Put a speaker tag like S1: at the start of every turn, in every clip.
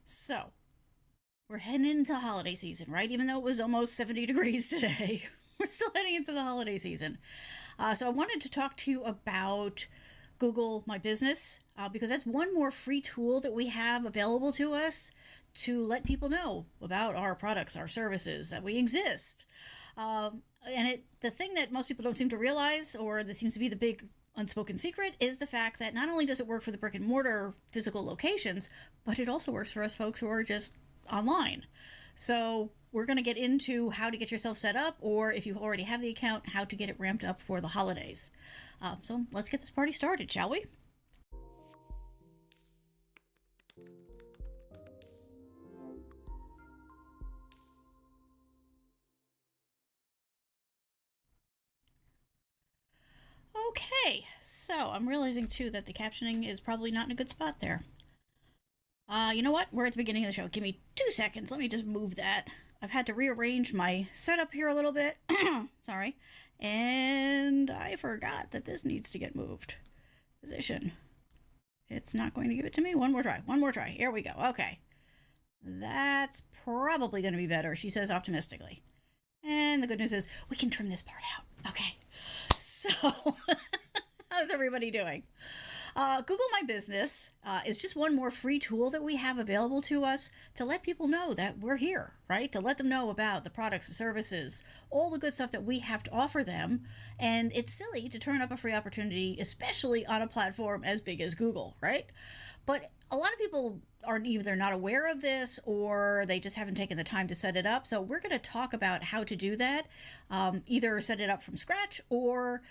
S1: So, we're heading into the holiday season, right? Even though it was almost 70 degrees today, we're still heading into the holiday season. So, I wanted to talk to you about Google My Business because that's one more free tool that we have available to us to let people know about our products, our services, that we exist. The thing that most people don't seem to realize, or that seems to be the big unspoken secret, is the fact that not only does it work for the brick and mortar physical locations, but it also works for us folks who are just online. So we're going to get into how to get yourself set up, or if you already have the account, how to get it ramped up for the holidays. So let's get this party started, shall we? Okay, so I'm realizing too that the captioning is probably not in a good spot there. You know what? We're at the beginning of the show. Give me 2 seconds. Let me just move that. I've had to rearrange my setup here a little bit. Sorry. And I forgot that this needs to get moved. Position. It's not going to give it to me. One more try. One more try. Here we go. Okay. That's probably going to be better, she says optimistically. And the good news is we can trim this part out. Okay. So, how's everybody doing? Google My Business is just one more free tool that we have available to us to let people know that we're here, right? To let them know about the products, the services, all the good stuff that we have to offer them. And it's silly to turn up a free opportunity, especially on a platform as big as Google, right? But a lot of people are either not aware of this or they just haven't taken the time to set it up. So we're going to talk about how to do that, either set it up from scratch or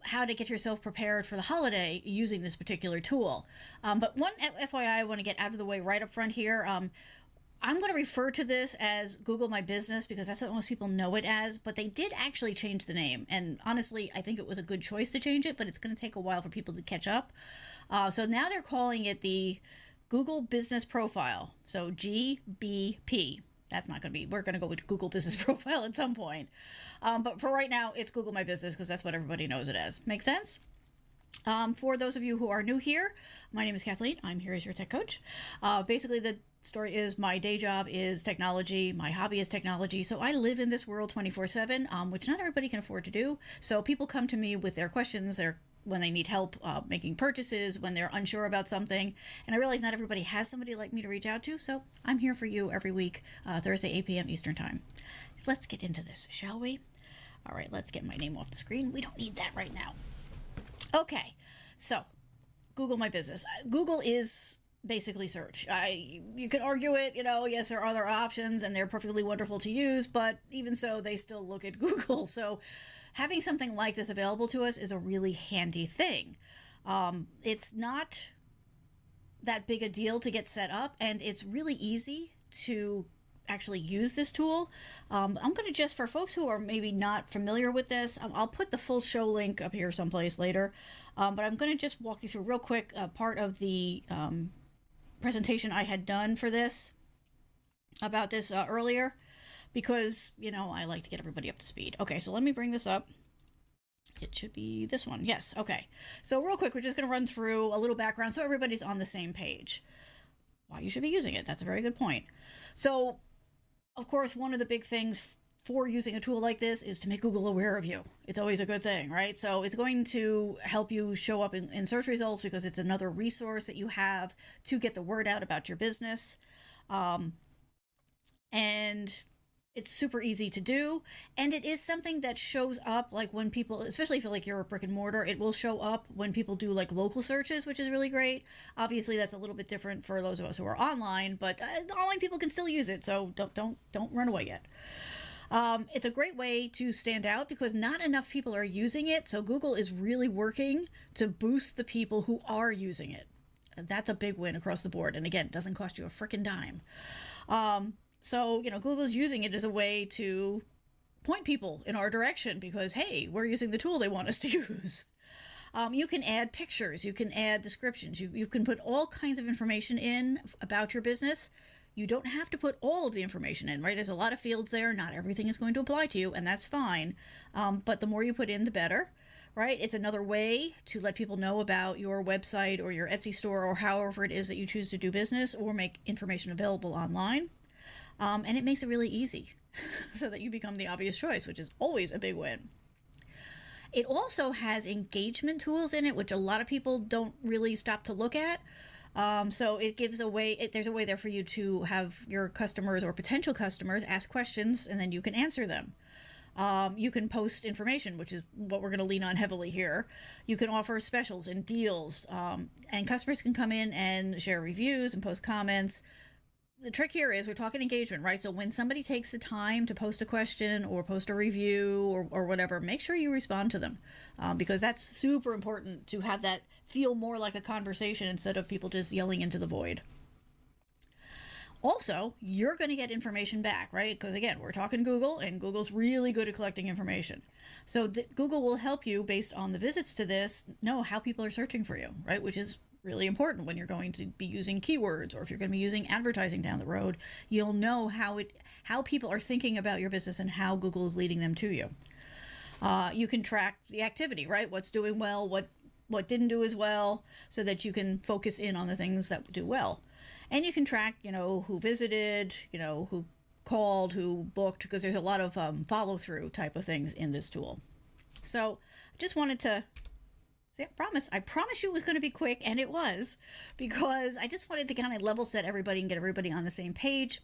S1: how to get yourself prepared for the holiday using this particular tool. But one FYI I want to get out of the way right up front here. I'm going to refer to this as Google My Business because that's what most people know it as, but they did actually change the name. And honestly, I think it was a good choice to change it, but it's going to take a while for people to catch up. So now they're calling it the Google Business Profile. So GBP. That's not going to be, we're going to go with Google Business Profile at some point. But for right now, it's Google My Business because that's what everybody knows it as. Make sense? For those of you who are new here, my name is Kathleen. I'm here as your tech coach. Basically, the story is my day job is technology. My hobby is technology. So I live in this world 24/7, which not everybody can afford to do. So people come to me with their questions, when they need help making purchases, when they're unsure about something. And I realize not everybody has somebody like me to reach out to, so I'm here for you every week, Thursday, 8 p.m. Eastern Time. Let's get into this, shall we? All right, let's get my name off the screen. We don't need that right now. Okay, so Google My Business. Google is basically search. You can argue it, yes, there are other options and they're perfectly wonderful to use, but even so, they still look at Google. So having something like this available to us is a really handy thing. It's not that big a deal to get set up, and it's really easy to actually use this tool. I'm going to just, for folks who are maybe not familiar with this, I'll put the full show link up here someplace later, but I'm going to just walk you through real quick part of the presentation I had done for this, about this earlier, because, I like to get everybody up to speed. Okay, so let me bring this up. It should be this one. Yes, okay. So real quick, we're just going to run through a little background so everybody's on the same page. Why you should be using it. That's a very good point. So, of course, one of the big things for using a tool like this is to make Google aware of you. It's always a good thing, right? So it's going to help you show up in search results because it's another resource that you have to get the word out about your business. And it's super easy to do, and it is something that shows up like when people, especially if you're a brick and mortar, it will show up when people do like local searches, which is really great. Obviously, that's a little bit different for those of us who are online, but online people can still use it, so don't run away yet. It's a great way to stand out because not enough people are using it, so Google is really working to boost the people who are using it. That's a big win across the board, and again, it doesn't cost you a frickin' dime. So, Google's using it as a way to point people in our direction because, hey, we're using the tool they want us to use. You can add pictures. You can add descriptions. You can put all kinds of information in about your business. You don't have to put all of the information in, right? There's a lot of fields there. Not everything is going to apply to you, and that's fine. But the more you put in, the better, right? It's another way to let people know about your website or your Etsy store or however it is that you choose to do business or make information available online. And it makes it really easy so that you become the obvious choice, which is always a big win. It also has engagement tools in it, which a lot of people don't really stop to look at. So it gives a way, there's a way there for you to have your customers or potential customers ask questions and then you can answer them. You can post information, which is what we're going to lean on heavily here. You can offer specials and deals, and customers can come in and share reviews and post comments. The trick here is we're talking engagement, right? So when somebody takes the time to post a question or post a review or whatever, make sure you respond to them, because that's super important to have that feel more like a conversation instead of people just yelling into the void. Also, you're going to get information back, right? Because again, we're talking Google, and Google's really good at collecting information. So Google will help you, based on the visits to this, know how people are searching for you, right? Which is really important when you're going to be using keywords, or if you're going to be using advertising down the road. You'll know how people are thinking about your business and how Google is leading them to you. You can track the activity, right? What's doing well, what didn't do as well, so that you can focus in on the things that do well. And you can track, who visited, who called, who booked, because there's a lot of follow-through type of things in this tool. So I just wanted to say, I promise you it was going to be quick, and it was, because I just wanted to kind of level set everybody and get everybody on the same page,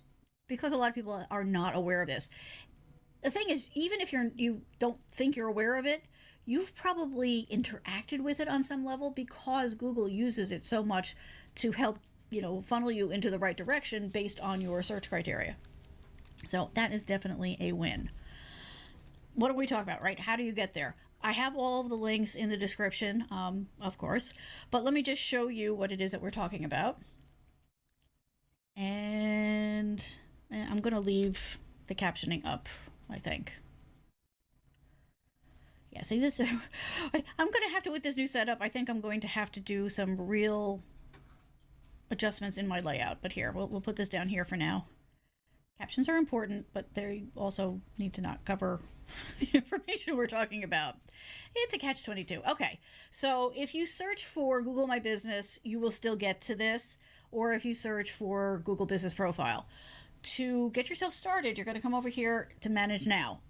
S1: because a lot of people are not aware of this. The thing is, even if you don't think you're aware of it, you've probably interacted with it on some level, because Google uses it so much to help funnel you into the right direction based on your search criteria. So that is definitely a win. What are we talking about, right? How do you get there? I have all of the links in the description, of course, but let me just show you what it is that we're talking about. And I'm going to leave the captioning up, I think. Yeah, see this, I'm going to have to, with this new setup, I think I'm going to have to do some real adjustments in my layout, but here, we'll put this down here for now. Captions are important, but they also need to not cover the information we're talking about. It's a catch-22. Okay, so if you search for Google My Business, you will still get to this, or if you search for Google Business Profile. To get yourself started, you're going to come over here to Manage Now.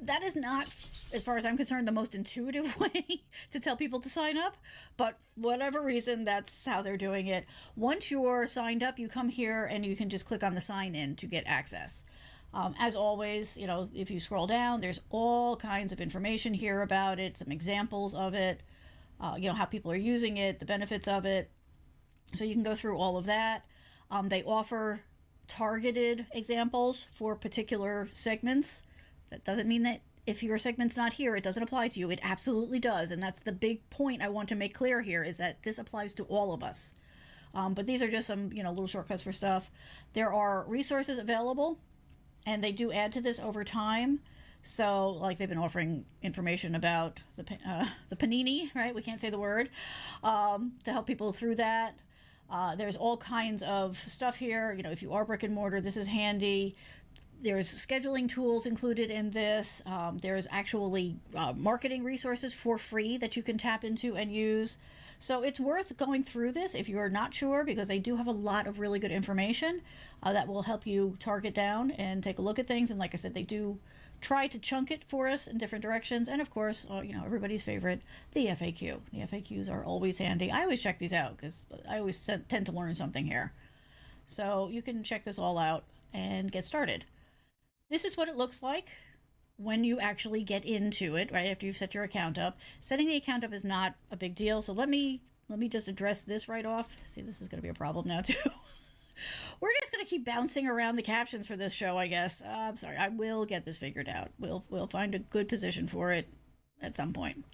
S1: That is not, as far as I'm concerned, the most intuitive way to tell people to sign up, but whatever reason, that's how they're doing it. Once you're signed up, you come here and you can just click on the sign in to get access. As always, if you scroll down, there's all kinds of information here about it, some examples of it, how people are using it, the benefits of it. So you can go through all of that. They offer targeted examples for particular segments. That doesn't mean that if your segment's not here, it doesn't apply to you. It absolutely does. And that's the big point I want to make clear here, is that this applies to all of us. But these are just some, little shortcuts for stuff. There are resources available, and they do add to this over time. So, like, they've been offering information about the panini, right? We can't say the word, to help people through that. There's all kinds of stuff here. If you are brick and mortar, this is handy. There's scheduling tools included in this. There's actually marketing resources for free that you can tap into and use. So it's worth going through this if you're not sure, because they do have a lot of really good information that will help you target down and take a look at things. And like I said, they do try to chunk it for us in different directions. And of course, everybody's favorite, the FAQ. The FAQs are always handy. I always check these out because I always tend to learn something here. So you can check this all out and get started. This is what it looks like when you actually get into it, right after you've set your account up. Setting the account up is not a big deal, so let me just address this right off. See, this is going to be a problem now, too. We're just going to keep bouncing around the captions for this show, I guess. I'm sorry, I will get this figured out. We'll find a good position for it at some point.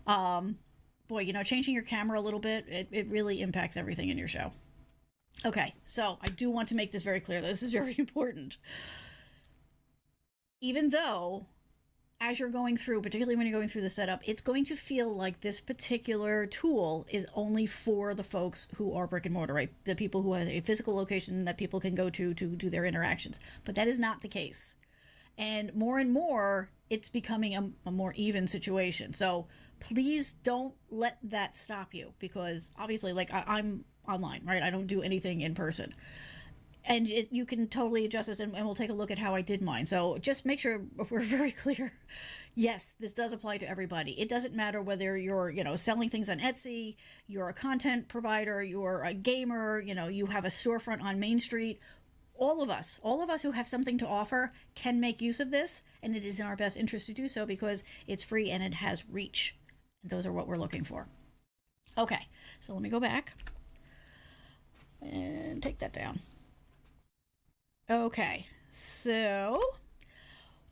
S1: Boy, changing your camera a little bit, it really impacts everything in your show. Okay, so I do want to make this very clear. This is very important. Even though, as you're going through, particularly when you're going through the setup, it's going to feel like this particular tool is only for the folks who are brick and mortar, right? The people who have a physical location that people can go to do their interactions. But that is not the case. And more, it's becoming a more even situation. So Please don't let that stop you, because obviously, like, I'm online, right? I don't do anything in person. And you can totally adjust this, and we'll take a look at how I did mine. So just make sure we're very clear. Yes, this does apply to everybody. It doesn't matter whether you're, selling things on Etsy, you're a content provider, you're a gamer, you have a storefront on Main Street. All of us who have something to offer can make use of this, and it is in our best interest to do so because it's free and it has reach. And those are what we're looking for. Okay, so let me go back and take that down. Okay, so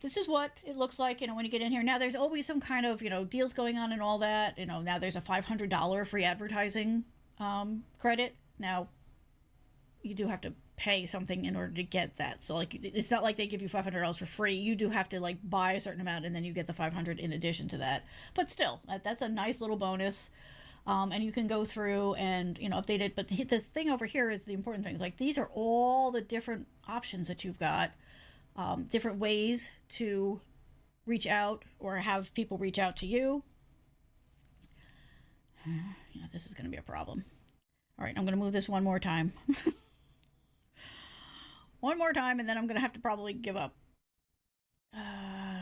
S1: this is what it looks like, when you get in here. Now, there's always some kind of, deals going on and all that. Now there's a $500 free advertising credit. Now, you do have to pay something in order to get that. So, like, it's not like they give you $500 for free. You do have to, like, buy a certain amount, and then you get the $500 in addition to that. But still, that's a nice little bonus. And you can go through and, update it. But this thing over here is the important thing. Like, these are all the different options that you've got, different ways to reach out or have people reach out to you. Yeah, this is going to be a problem. All right, I'm going to move this one more time. One more time, and then I'm going to have to probably give up.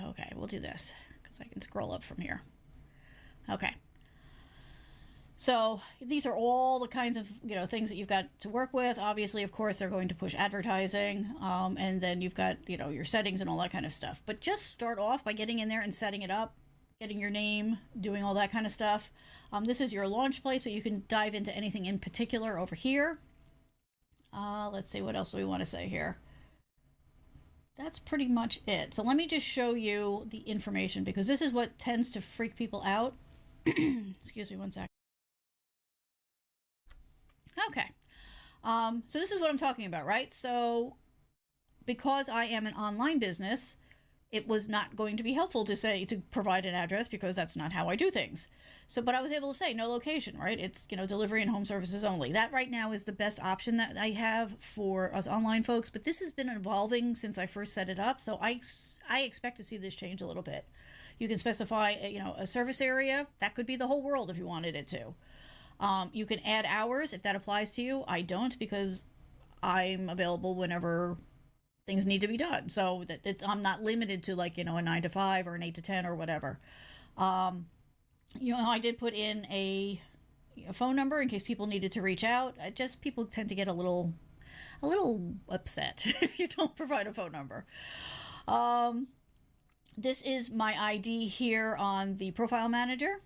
S1: Okay, we'll do this because I can scroll up from here. Okay. So these are all the kinds of, things that you've got to work with. Obviously, of course, they're going to push advertising, and then you've got, your settings and all that kind of stuff. But just start off by getting in there and setting it up, getting your name, doing all that kind of stuff. This is your launch place, but you can dive into anything in particular over here. Let's see, what else do we want to say here? That's pretty much it. So let me just show you the information, because this is what tends to freak people out. Excuse me one sec. Okay. So this is what I'm talking about, right? So because I am an online business, it was not going to be helpful to provide an address, because that's not how I do things. So, but I was able to say no location, right? It's, delivery and home services only. That right now is the best option that I have for us online folks, but this has been evolving since I first set it up. So I expect to see this change a little bit. You can specify, a service area. That could be the whole world if you wanted it to. You can add hours if that applies to you. I don't, because I'm available whenever things need to be done. So that I'm not limited to, like, a 9 to 5 or an 8 to 10 or whatever. I did put in a phone number in case people needed to reach out. People tend to get a little upset if you don't provide a phone number. This is my ID here on the profile manager.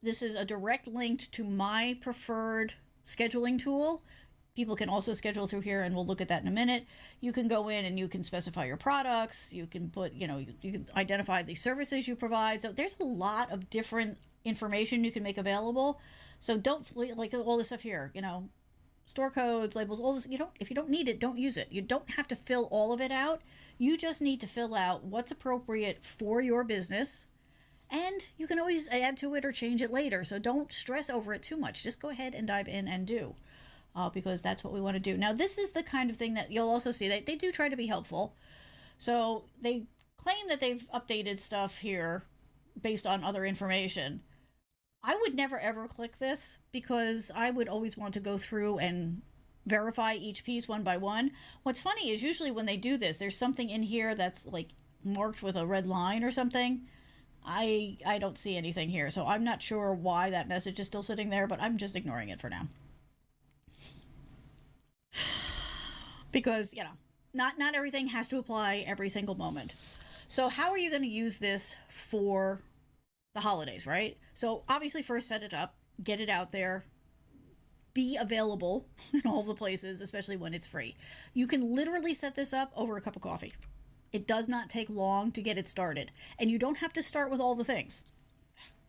S1: This is a direct link to my preferred scheduling tool. People can also schedule through here, and we'll look at that in a minute. You can go in and you can specify your products. You can put, you can identify the services you provide. So there's a lot of different information you can make available. So don't, like, all this stuff here, store codes, labels, all this. If you don't need it, don't use it. You don't have to fill all of it out. You just need to fill out what's appropriate for your business. And you can always add to it or change it later. So don't stress over it too much. Just go ahead and dive in and do. Because that's what we want to do. Now, this is the kind of thing that you'll also see. They do try to be helpful. So they claim that they've updated stuff here based on other information. I would never, ever click this, because I would always want to go through and verify each piece one by one. What's funny is usually when they do this, there's something in here that's, like, marked with a red line or something. I don't see anything here, so I'm not sure why that message is still sitting there, but I'm just ignoring it for now. Because, not everything has to apply every single moment. So how are you going to use this for the holidays, right? So obviously first set it up, get it out there, be available in all the places, especially when it's free. You can literally set this up over a cup of coffee. It does not take long to get it started. And you don't have to start with all the things.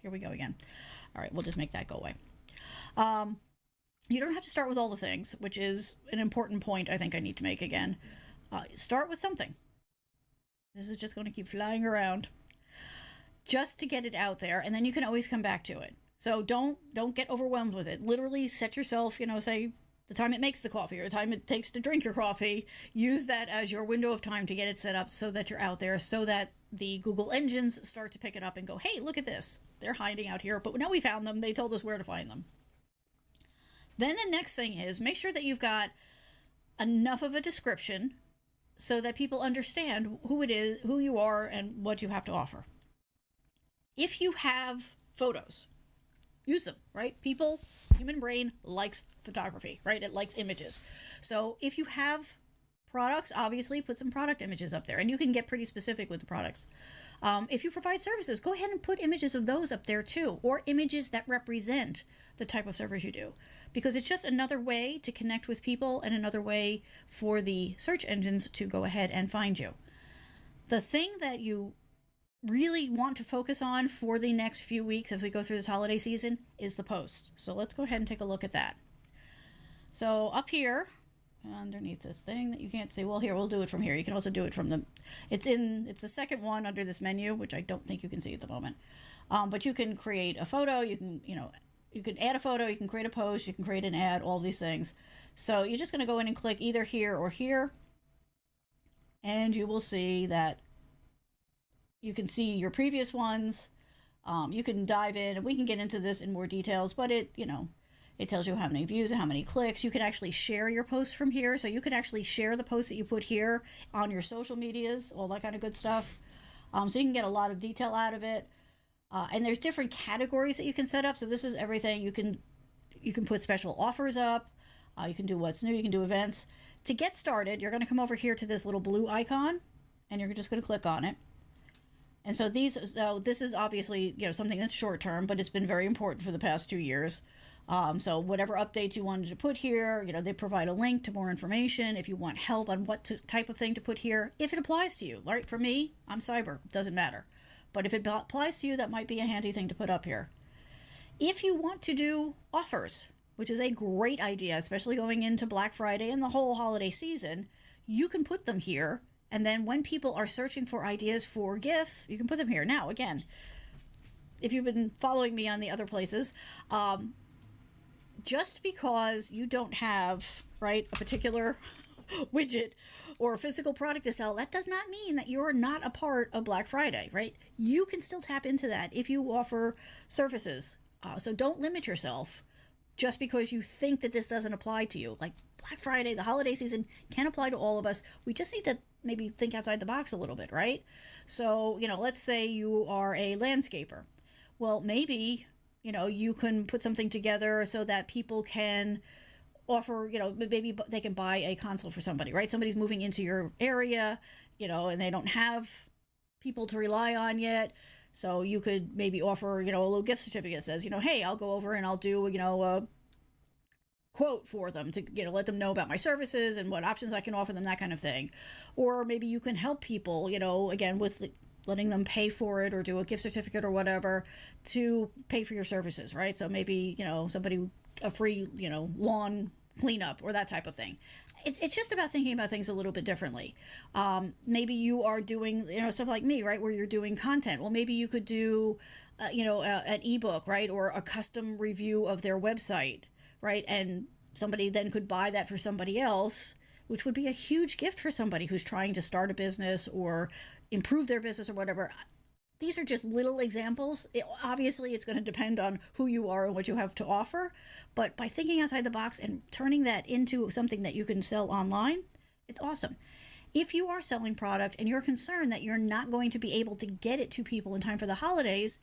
S1: Here we go again. All right, we'll just make that go away. You don't have to start with all the things, which is an important point I think I need to make again. Start with something. This is just going to keep flying around. Just to get it out there, and then you can always come back to it. So don't get overwhelmed with it. Literally set yourself, say the time it makes the coffee or the time it takes to drink your coffee. Use that as your window of time to get it set up so that you're out there, so that the Google engines start to pick it up and go, hey, look at this. They're hiding out here, but now we found them. They told us where to find them. Then the next thing is make sure that you've got enough of a description so that people understand who it is, who you are, and what you have to offer. If you have photos, use them, right? People, human brain likes photography, right? It likes images. So if you have products, obviously put some product images up there, and you can get pretty specific with the products. If you provide services, go ahead and put images of those up there too, or images that represent the type of service you do, because it's just another way to connect with people and another way for the search engines to go ahead and find you. The thing that you really want to focus on for the next few weeks as we go through this holiday season is the post. So let's go ahead and take a look at that. So up here, underneath this thing that you can't see, well, here, we'll do it from here. You can also do it from the, it's the second one under this menu, which I don't think you can see at the moment. But you can create a photo, you can add a photo, you can create a post, you can create an ad, all these things. So you're just going to go in and click either here or here, and you will see that you can see your previous ones. You can dive in, and we can get into this in more details, but it tells you how many views and how many clicks. You can actually share your posts from here. So you can actually share the posts that you put here on your social medias, all that kind of good stuff. So you can get a lot of detail out of it. And there's different categories that you can set up. So this is everything. You can put special offers up. You can do what's new. You can do events. To get started, you're going to come over here to this little blue icon, and you're just going to click on it. And so this is obviously, something that's short term, but it's been very important for the past 2 years. So whatever updates you wanted to put here, they provide a link to more information if you want help on what type of thing to put here, if it applies to you. Right? For me, I'm cyber. Doesn't matter. But if it applies to you, that might be a handy thing to put up here. If you want to do offers, which is a great idea, especially going into Black Friday and the whole holiday season, you can put them here. And then when people are searching for ideas for gifts, you can put them here. Now, again, if you've been following me on the other places, just because you don't have, a particular widget or a physical product to sell, that does not mean that you're not a part of Black Friday, right? You can still tap into that if you offer services. So don't limit yourself just because you think that this doesn't apply to you. Like Black Friday, the holiday season can apply to all of us. We just need to maybe think outside the box a little bit, right? So, let's say you are a landscaper. Well, maybe, you can put something together so that people can offer, maybe they can buy a console for somebody, right? Somebody's moving into your area, and they don't have people to rely on yet. So you could maybe offer, a little gift certificate that says, hey, I'll go over and I'll do, a quote for them to, let them know about my services and what options I can offer them, that kind of thing. Or maybe you can help people, again, with letting them pay for it or do a gift certificate or whatever to pay for your services, right? So maybe, somebody, a free, lawn cleanup or that type of thing. It's just about thinking about things a little bit differently. Maybe you are doing, stuff like me, right, where you're doing content. Well, maybe you could do, an ebook, right, or a custom review of their website, right, and somebody then could buy that for somebody else, which would be a huge gift for somebody who's trying to start a business or improve their business or whatever. These are just little examples. Obviously, it's going to depend on who you are and what you have to offer. But by thinking outside the box and turning that into something that you can sell online, it's awesome. If you are selling product and you're concerned that you're not going to be able to get it to people in time for the holidays,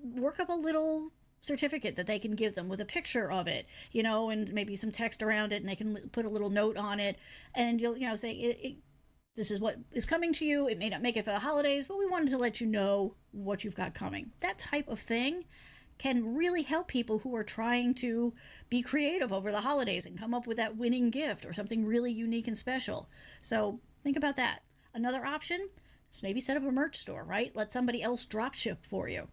S1: work up a little certificate that they can give them with a picture of it, and maybe some text around it, and they can put a little note on it, and you'll, say, this is what is coming to you. It may not make it for the holidays, but we wanted to let you know what you've got coming. That type of thing can really help people who are trying to be creative over the holidays and come up with that winning gift or something really unique and special. So think about that. Another option is maybe set up a merch store, right? Let somebody else drop ship for you.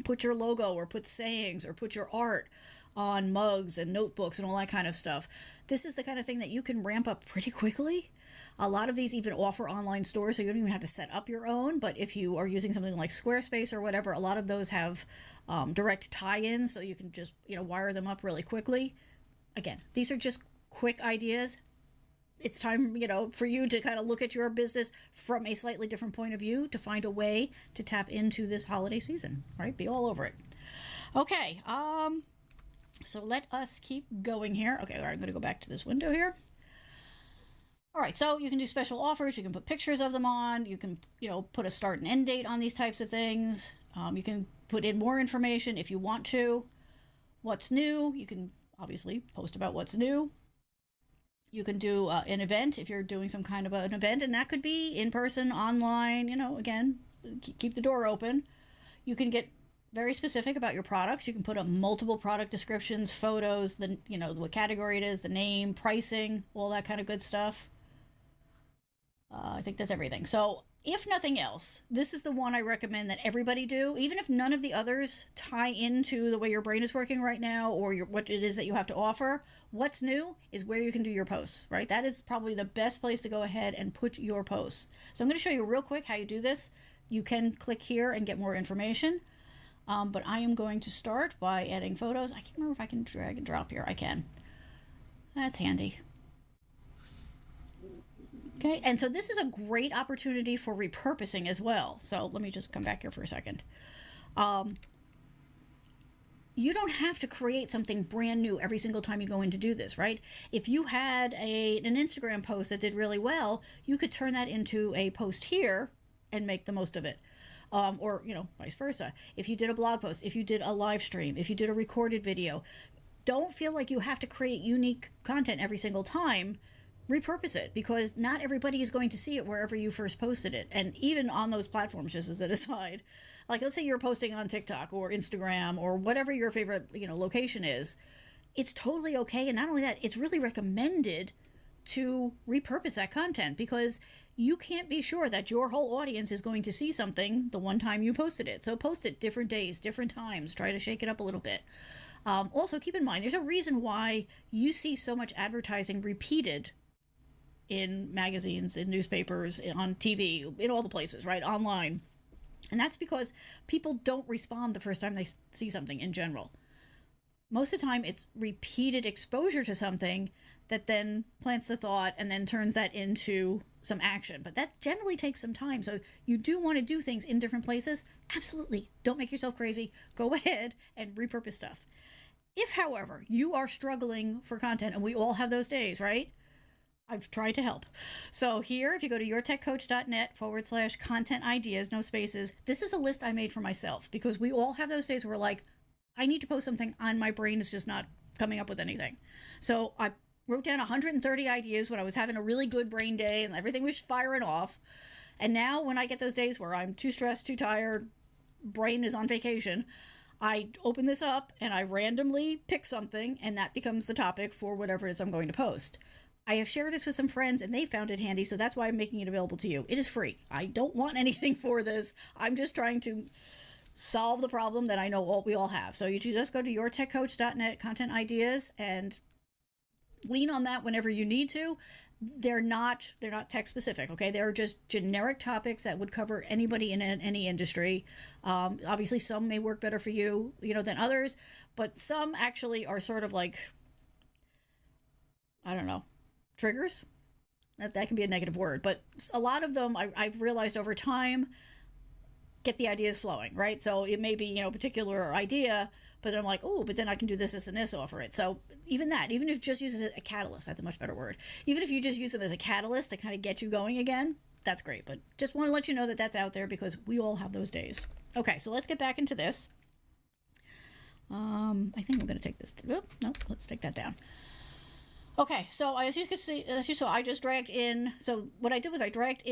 S1: Put your logo or put sayings or put your art on mugs and notebooks and all that kind of stuff. This is the kind of thing that you can ramp up pretty quickly. A lot of these even offer online stores, so you don't even have to set up your own. But if you are using something like Squarespace or whatever, a lot of those have direct tie-ins, so you can just wire them up really quickly. again, these are just quick ideas. It's time, for you to kind of look at your business from a slightly different point of view to find a way to tap into this holiday season, right? Be all over it. Okay, so let us keep going here. Okay, all right, I'm going to go back to this window here. All right, so you can do special offers. You can put pictures of them on. You can, put a start and end date on these types of things. You can put in more information if you want to. What's new? You can obviously post about what's new. You can do an event if you're doing some kind of an event, and that could be in person, online, again, keep the door open. You can get very specific about your products. You can put up multiple product descriptions, photos, what category it is, the name, pricing, all that kind of good stuff. I think that's everything. So if nothing else, this is the one I recommend that everybody do, even if none of the others tie into the way your brain is working right now or what it is that you have to offer. What's new is where you can do your posts, right? That is probably the best place to go ahead and put your posts. So I'm going to show you real quick how you do this. You can click here and get more information. But I am going to start by adding photos. I can't remember if I can drag and drop here. I can. That's handy. Okay, and so this is a great opportunity for repurposing as well. So let me just come back here for a second. You don't have to create something brand new every single time you go in to do this, right? If you had an Instagram post that did really well, you could turn that into a post here and make the most of it. Or, vice versa. If you did a blog post, if you did a live stream, if you did a recorded video, don't feel like you have to create unique content every single time. Repurpose it, because not everybody is going to see it wherever you first posted it. And even on those platforms, just as an aside, like let's say you're posting on TikTok or Instagram or whatever your favorite, location is, it's totally okay. And not only that, it's really recommended to repurpose that content, because you can't be sure that your whole audience is going to see something the one time you posted it. So post it different days, different times, try to shake it up a little bit. Also, keep in mind, there's a reason why you see so much advertising repeated in magazines, in newspapers, on TV, in all the places, right? Online. And that's because people don't respond the first time they see something in general. Most of the time, it's repeated exposure to something that then plants the thought and then turns that into some action. But that generally takes some time. So you do want to do things in different places. Absolutely. Don't make yourself crazy. Go ahead and repurpose stuff. If, however, you are struggling for content, and we all have those days, right? I've tried to help. So here, if you go to yourtechcoach.net/content ideas, no spaces, this is a list I made for myself, because we all have those days where we're like, I need to post something on, my brain is just not coming up with anything. So I wrote down 130 ideas when I was having a really good brain day and everything was firing off. And now when I get those days where I'm too stressed, too tired, brain is on vacation, I open this up and I randomly pick something, and that becomes the topic for whatever it is I'm going to post. I have shared this with some friends and they found it handy, so that's why I'm making it available to you. It is free. I don't want anything for this. I'm just trying to solve the problem that I know we all have. So you just go to yourtechcoach.net content ideas and lean on that whenever you need to. They're not tech specific, okay? They're just generic topics that would cover anybody in any industry. Obviously, some may work better for you, than others, but some actually are sort of like, I don't know, triggers. That can be a negative word, but a lot of them I've realized over time get the ideas flowing, right? So it may be, a particular idea, but I'm like, oh, but then I can do this and this offer it. So even if you just use it as a catalyst, that's a much better word. Even if you just use them as a catalyst to kind of get you going again, that's great. But just want to let you know that that's out there, because we all have those days. Okay, so let's get back into this. I think I'm going to take this. No, let's take that down. Okay, so as you can see, as you saw, I just dragged in. So what I did was I dragged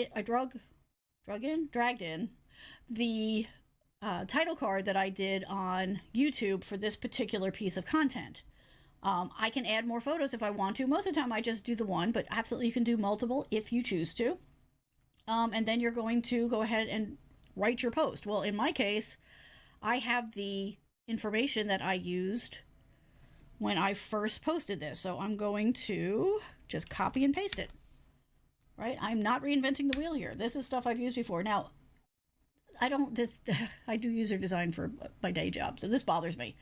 S1: in the title card that I did on YouTube for this particular piece of content. I can add more photos if I want to. Most of the time I just do the one, but absolutely you can do multiple if you choose to. And then you're going to go ahead and write your post. Well, in my case, I have the information that I used when I first posted this. So I'm going to just copy and paste it, right? I'm not reinventing the wheel here. This is stuff I've used before. Now, I do user design for my day job, so this bothers me.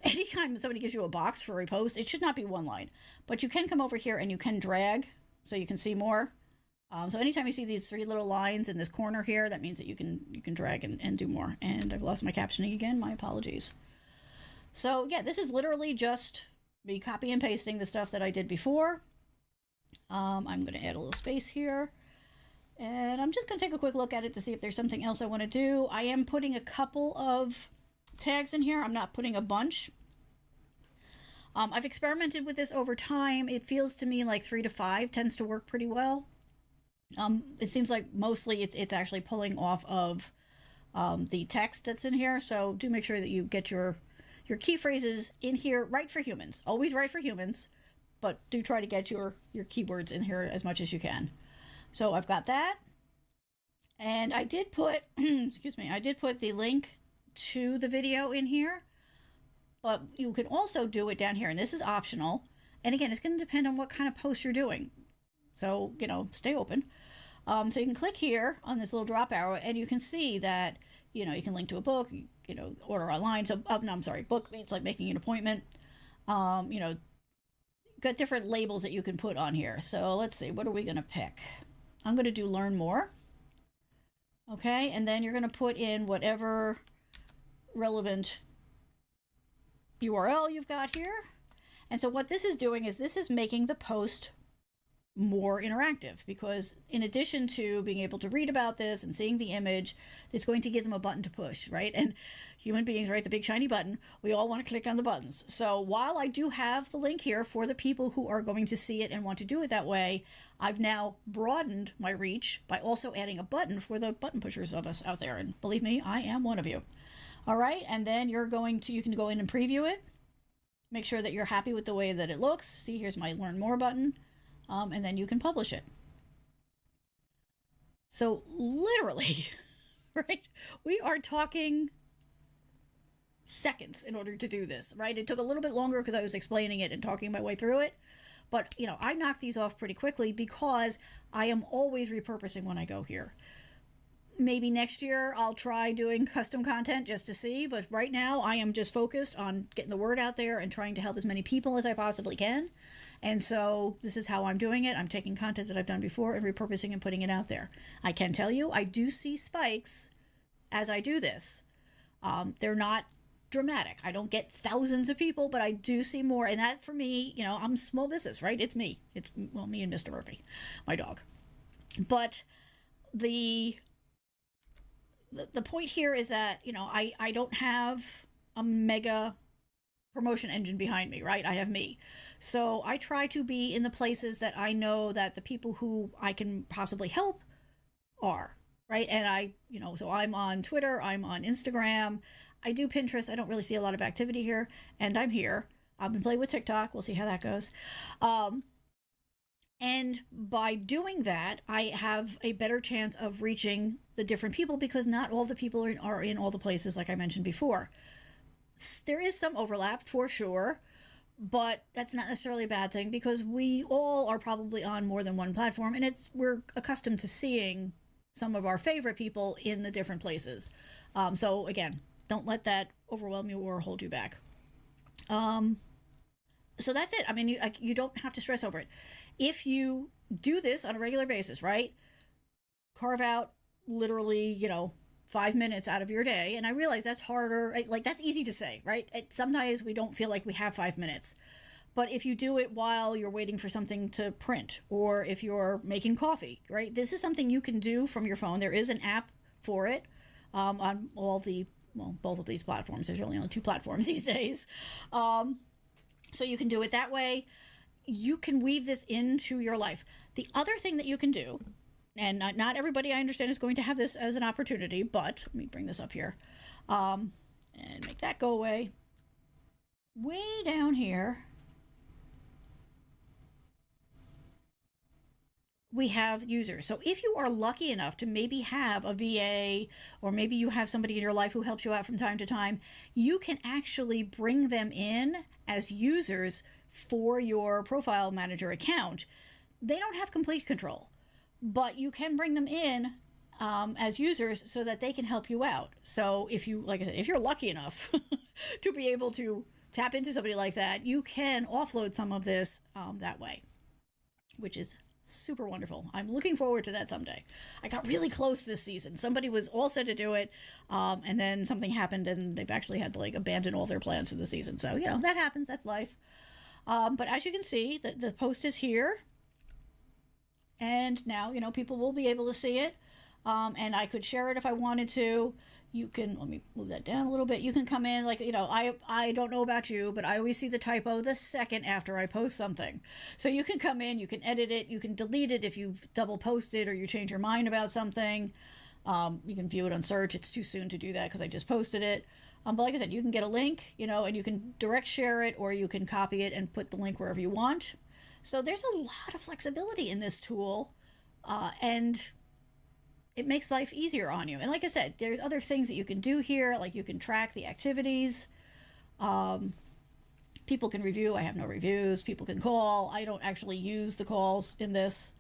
S1: anytime somebody gives you a box for a post, it should not be one line, but you can come over here and you can drag so you can see more. So anytime you see these 3 little lines in this corner here, that means that you can drag and do more. And I've lost my captioning again. My apologies. So yeah, this is literally just me copy and pasting the stuff that I did before. I'm going to add a little space here. And I'm just going to take a quick look at it to see if there's something else I want to do. I am putting a couple of tags in here. I'm not putting a bunch. I've experimented with this over time. It feels to me like 3 to 5 tends to work pretty well. It seems like mostly it's actually pulling off of the text that's in here. So do make sure that you get your key phrases in here. Write for humans. Always write for humans, but do try to get your keywords in here as much as you can. So I've got that. And I did put, excuse me, I did put the link to the video in here, but you can also do it down here. And this is optional. And again, it's going to depend on what kind of post you're doing. So, stay open. So you can click here on this little drop arrow and you can see that, you can link to a book, order online. So, no, I'm sorry, book means like making an appointment. Got different labels that you can put on here. So let's see, what are we going to pick? I'm going to do learn more. Okay, and then you're going to put in whatever relevant URL you've got here. And so what this is doing is this is making the post more interactive, because in addition to being able to read about this and seeing the image, it's going to give them a button to push, right? And human beings, right, the big shiny button, we all want to click on the buttons. So while I do have the link here for the people who are going to see it and want to do it that way, I've now broadened my reach by also adding a button for the button pushers of us out there. And believe me, I am one of you. All right, and then you can go in and preview it. Make sure that you're happy with the way that it looks. See, here's my learn more button. And then you can publish it. So literally, right, we are talking seconds in order to do this, right? It took a little bit longer because I was explaining it and talking my way through it. But, I knock these off pretty quickly because I am always repurposing when I go here. Maybe next year I'll try doing custom content just to see, but right now I am just focused on getting the word out there and trying to help as many people as I possibly can. And so this is how I'm doing it. I'm taking content that I've done before and repurposing and putting it out there. I can tell you, I do see spikes as I do this. They're not dramatic. I don't get thousands of people, but I do see more. And that for me, I'm small business, right? It's me. It's, well, me and Mr. Murphy, my dog. But the point here is that, I don't have a mega promotion engine behind me, right? I have me. So I try to be in the places that I know that the people who I can possibly help are, right? And so I'm on Twitter, I'm on Instagram, I do Pinterest. I don't really see a lot of activity here, and I'm here. I've been playing with TikTok. We'll see how that goes. And by doing that, I have a better chance of reaching the different people because not all the people are in all the places, like I mentioned before. There is some overlap for sure, but that's not necessarily a bad thing because we all are probably on more than one platform, and we're accustomed to seeing some of our favorite people in the different places. So again, don't let that overwhelm you or hold you back. So that's it. I mean, you don't have to stress over it. If you do this on a regular basis, right? Carve out literally, 5 minutes out of your day. And I realize that's harder. Like, that's easy to say, right? Sometimes we don't feel like we have 5 minutes. But if you do it while you're waiting for something to print, or if you're making coffee, right? This is something you can do from your phone. There is an app for it on both of these platforms. There's really only 2 platforms these days. So you can do it that way. You can weave this into your life. The other thing that you can do, and not everybody I understand is going to have this as an opportunity, but let me bring this up here and make that go away. Way down here, we have users. So if you are lucky enough to maybe have a VA, or maybe you have somebody in your life who helps you out from time to time, you can actually bring them in as users for your profile manager account. They don't have complete control, but you can bring them in as users so that they can help you out. So if you, like I said, if you're lucky enough to be able to tap into somebody like that, you can offload some of this that way, which is super wonderful. I'm looking forward to that someday. I got really close this season. Somebody was all set to do it, and then something happened, and they've actually had to like abandon all their plans for the season. So that happens. That's life. But as you can see, the post is here, and now people will be able to see it. And I could share it if I wanted to. You can, let me move that down a little bit. You can come in, like, I don't know about you, but I always see the typo the second after I post something. So you can come in, you can edit it, you can delete it if you've double posted or you change your mind about something. You can view it on search. It's too soon to do that because I just posted it. But like I said, you can get a link, and you can direct share it, or you can copy it and put the link wherever you want. So there's a lot of flexibility in this tool, and it makes life easier on you. And like I said, there's other things that you can do here, like you can track the activities. People can review. I have no reviews. People can call. I don't actually use the calls in this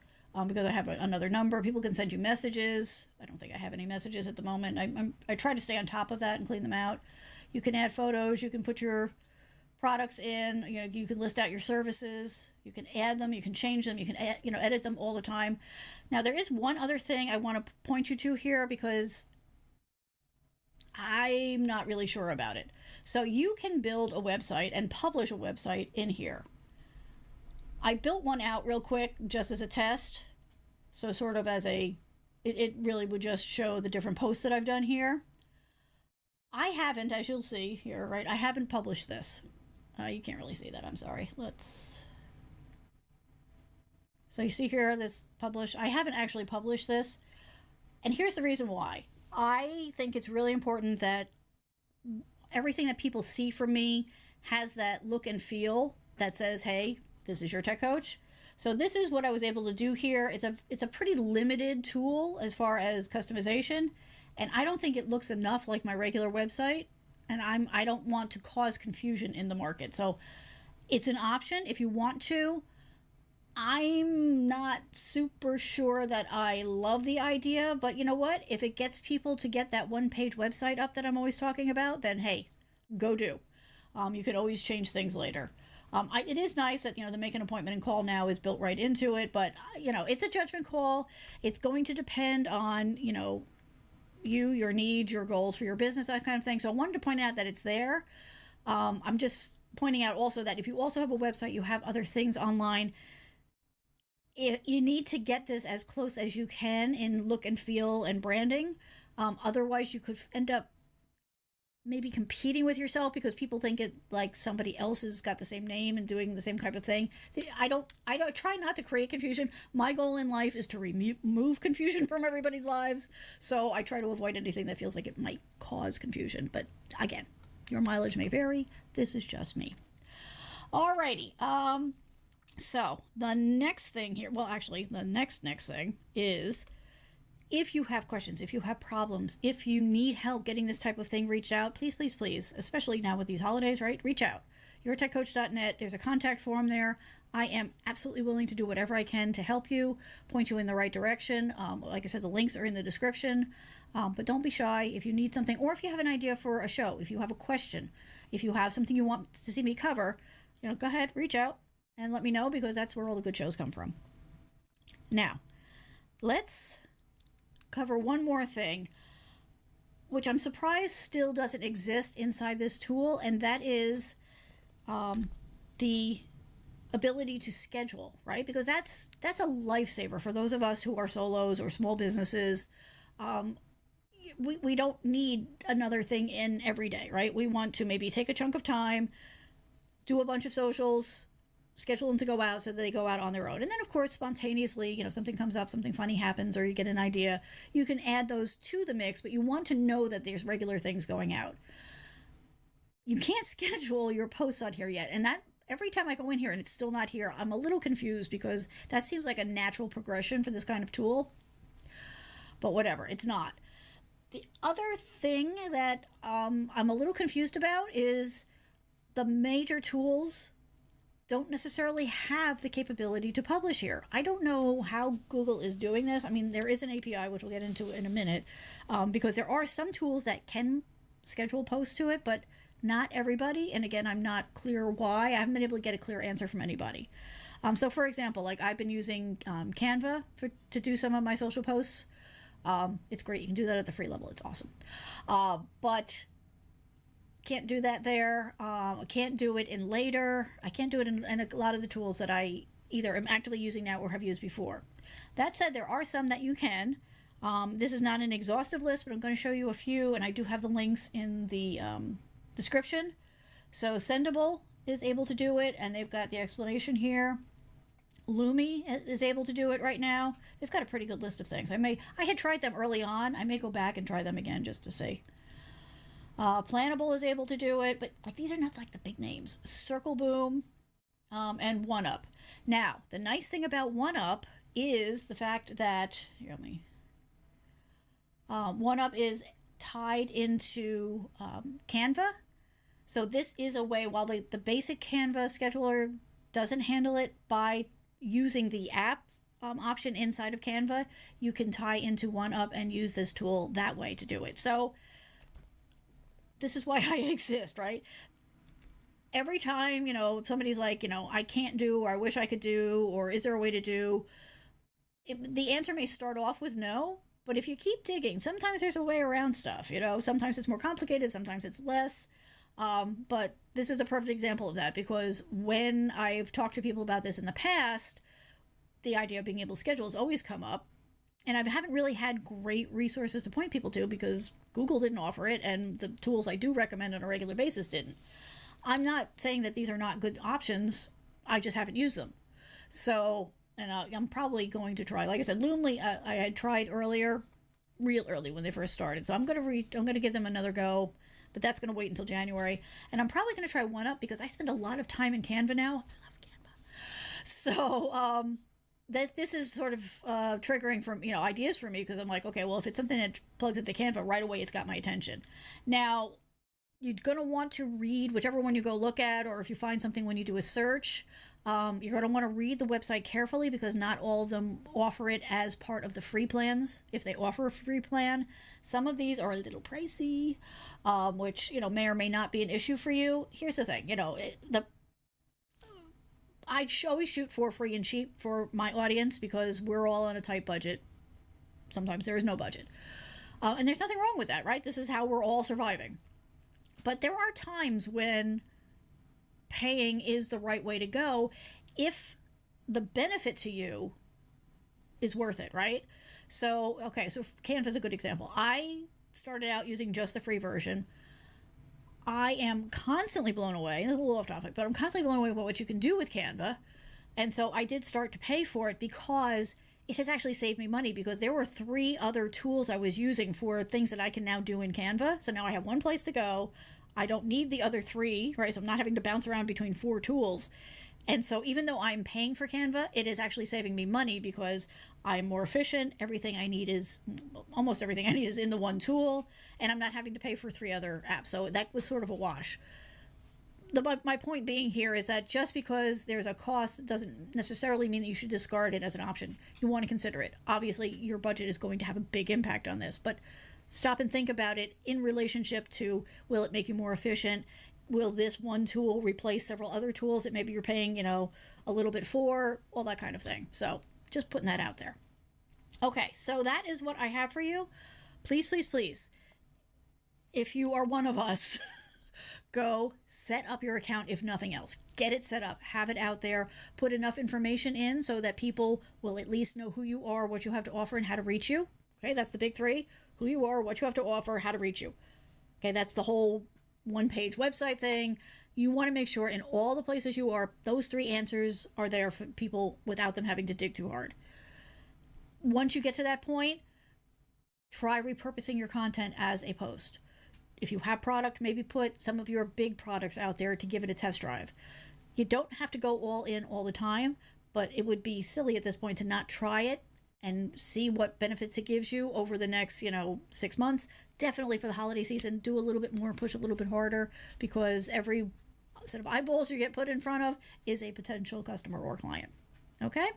S1: because I have another number. People can send you messages. I don't think I have any messages at the moment. I try to stay on top of that and clean them out. You can add photos. You can put your products in. You can list out your services. You can add them, you can change them, you can edit them all the time. Now, there is one other thing I want to point you to here because I'm not really sure about it. So you can build a website and publish a website in here. I built one out real quick just as a test. So sort of as it really would just show the different posts that I've done here. I haven't, as you'll see here, right? I haven't published this. You can't really see that, I'm sorry. So you see here, this publish. I haven't actually published this. And here's the reason why. I think it's really important that everything that people see from me has that look and feel that says, hey, this is your tech coach. So this is what I was able to do here. It's a pretty limited tool as far as customization. And I don't think it looks enough like my regular website. And I don't want to cause confusion in the market. So it's an option if you want to. I'm not super sure that I love the idea, but you know what? If it gets people to get that one-page website up that I'm always talking about, then hey, go do. You can always change things later. It is nice that, the make an appointment and call now is built right into it, but, it's a judgment call. It's going to depend on, your needs, your goals for your business, that kind of thing. So I wanted to point out that it's there. I'm just pointing out also that if you also have a website, you have other things online, you need to get this as close as you can in look and feel and branding. Otherwise, you could end up maybe competing with yourself because people think it like somebody else has got the same name and doing the same type of thing. I don't try not to create confusion. My goal in life is to remove confusion from everybody's lives. So I try to avoid anything that feels like it might cause confusion. But again, your mileage may vary. This is just me. Alrighty. So the next thing here, well, actually, the next thing is if you have questions, if you have problems, if you need help getting this type of thing reached out, please, please, please, especially now with these holidays, right? Reach out. YourTechCoach.net. There's a contact form there. I am absolutely willing to do whatever I can to help you, point you in the right direction. Like I said, the links are in the description. But don't be shy if you need something, or if you have an idea for a show, if you have a question, if you have something you want to see me cover, go ahead, reach out. And let me know because that's where all the good shows come from. Now, let's cover one more thing, which I'm surprised still doesn't exist inside this tool, and that is the ability to schedule, right? Because that's a lifesaver for those of us who are solos or small businesses. We don't need another thing in every day, right? We want to maybe take a chunk of time, do a bunch of socials, schedule them to go out so that they go out on their own. And then, of course, spontaneously, something comes up, something funny happens, or you get an idea, you can add those to the mix, but you want to know that there's regular things going out. You can't schedule your posts on here yet. And that every time I go in here and it's still not here, I'm a little confused because that seems like a natural progression for this kind of tool. But whatever, it's not. The other thing that I'm a little confused about is the major tools don't necessarily have the capability to publish here. I don't know how Google is doing this. I mean, there is an API, which we'll get into in a minute, because there are some tools that can schedule posts to it, but not everybody. And again, I'm not clear why. I haven't been able to get a clear answer from anybody. So for example, like I've been using Canva to do some of my social posts. It's great. You can do that at the free level. It's awesome. But can't do that there. I can't do it in Later. I can't do it in a lot of the tools that I either am actively using now or have used before. That said, there are some that you can. This is not an exhaustive list, but I'm going to show you a few, and I do have the links in the description. So Sendable is able to do it, and they've got the explanation here. Lumi is able to do it right now. They've got a pretty good list of things. I had tried them early on. I may go back and try them again just to see. Planable is able to do it, but like these are not like the big names. Circle Boom, and OneUp. Now, the nice thing about OneUp is the fact that OneUp is tied into Canva. So this is a way, while the basic Canva scheduler doesn't handle it by using the app option inside of Canva, you can tie into OneUp and use this tool that way to do it. So this is why I exist, right? Every time, somebody's like, I can't do, or I wish I could do, or is there a way to do, the answer may start off with no, but if you keep digging, sometimes there's a way around stuff, sometimes it's more complicated, sometimes it's less. But this is a perfect example of that, because when I've talked to people about this in the past, the idea of being able to schedule has always come up. And I haven't really had great resources to point people to because Google didn't offer it, and the tools I do recommend on a regular basis didn't. I'm not saying that these are not good options. I just haven't used them. So, and I'm probably going to try. Like I said, Loomly, I had tried earlier, real early when they first started. So I'm going to give them another go. But that's going to wait until January. And I'm probably going to try OneUp because I spend a lot of time in Canva now. I love Canva. So this is sort of triggering from ideas for me, because I'm like, okay, well, if it's something that plugs into Canva right away, it's got my attention. Now, you're going to want to read whichever one you go look at, or if you find something when you do a search, you're going to want to read the website carefully, because not all of them offer it as part of the free plans. If they offer a free plan, some of these are a little pricey, which may or may not be an issue for you. Here's the thing, I always shoot for free and cheap for my audience, because we're all on a tight budget. Sometimes there is no budget, and there's nothing wrong with that, right? This is how we're all surviving. But there are times when paying is the right way to go if the benefit to you is worth it, right? So, okay, so Canva is a good example. I started out using just the free version. I am constantly blown away, a little off topic, but I'm constantly blown away by what you can do with Canva. And so I did start to pay for it, because it has actually saved me money, because there were 3 other tools I was using for things that I can now do in Canva. So now I have one place to go. I don't need the other 3, right? So I'm not having to bounce around between 4 tools. And so even though I'm paying for Canva, it is actually saving me money, because I'm more efficient. Almost everything I need is in the one tool, and I'm not having to pay for 3 other apps. So that was sort of a wash. My point being here is that just because there's a cost doesn't necessarily mean that you should discard it as an option. You want to consider it. Obviously, your budget is going to have a big impact on this, but stop and think about it in relationship to, will it make you more efficient? Will this one tool replace several other tools that maybe you're paying, a little bit for? All that kind of thing. So just putting that out there. Okay, so that is what I have for you. Please, please, please, if you are one of us, go set up your account. If nothing else, get it set up, have it out there, put enough information in so that people will at least know who you are, what you have to offer, and how to reach you. Okay, that's the big 3: who you are, what you have to offer, how to reach you. Okay, that's the whole one-page website thing. You want to make sure in all the places you are, those 3 answers are there for people without them having to dig too hard. Once you get to that point, try repurposing your content as a post. If you have product, maybe put some of your big products out there to give it a test drive. You don't have to go all in all the time, but it would be silly at this point to not try it and see what benefits it gives you over the next, 6 months. Definitely for the holiday season, do a little bit more, push a little bit harder, because every set of eyeballs you get put in front of is a potential customer or client. Okay?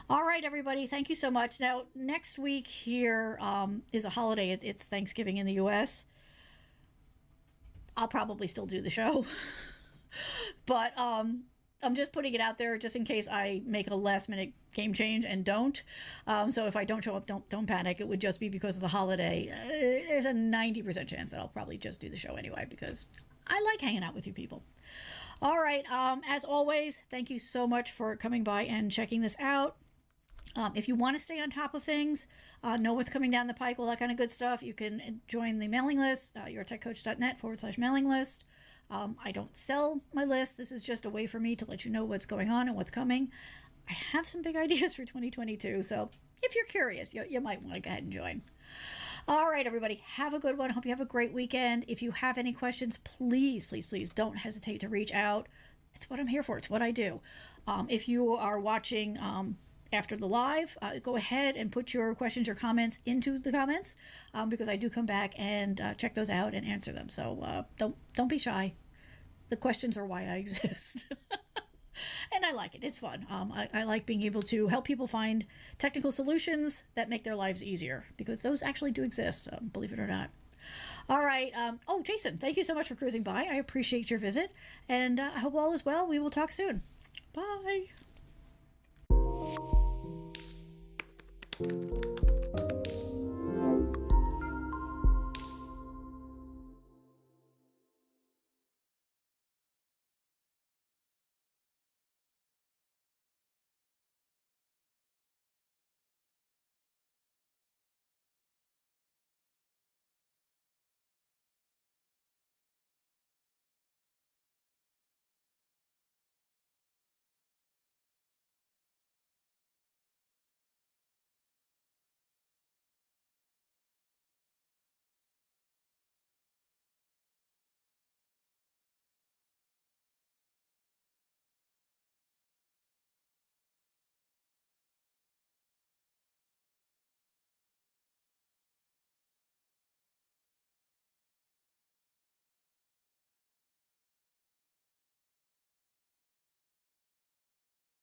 S1: All right, everybody. Thank you so much. Now, next week here is a holiday. It's Thanksgiving in the U.S. I'll probably still do the show. But I'm just putting it out there just in case I make a last-minute game change and don't. So if I don't show up, don't panic. It would just be because of the holiday. There's a 90% chance that I'll probably just do the show anyway because I like hanging out with you people. All right. As always, thank you so much for coming by and checking this out. If you want to stay on top of things, know what's coming down the pike, all that kind of good stuff, you can join the mailing list, yourtechcoach.net/mailing list. I don't sell my list. This is just a way for me to let you know what's going on and what's coming. I have some big ideas for 2022, so if you're curious, you might want to go ahead and join. All right, everybody, have a good one. Hope you have a great weekend. If you have any questions, please, please, please don't hesitate to reach out. It's what I'm here for. It's what I do. If you are watching after the live, go ahead and put your questions, your comments into the comments because I do come back and check those out and answer them. So don't be shy. The questions are why I exist. And I like it. It's fun. I like being able to help people find technical solutions that make their lives easier because those actually do exist, believe it or not. All right. Jason, thank you so much for cruising by. I appreciate your visit. And I hope all is well. We will talk soon. Bye.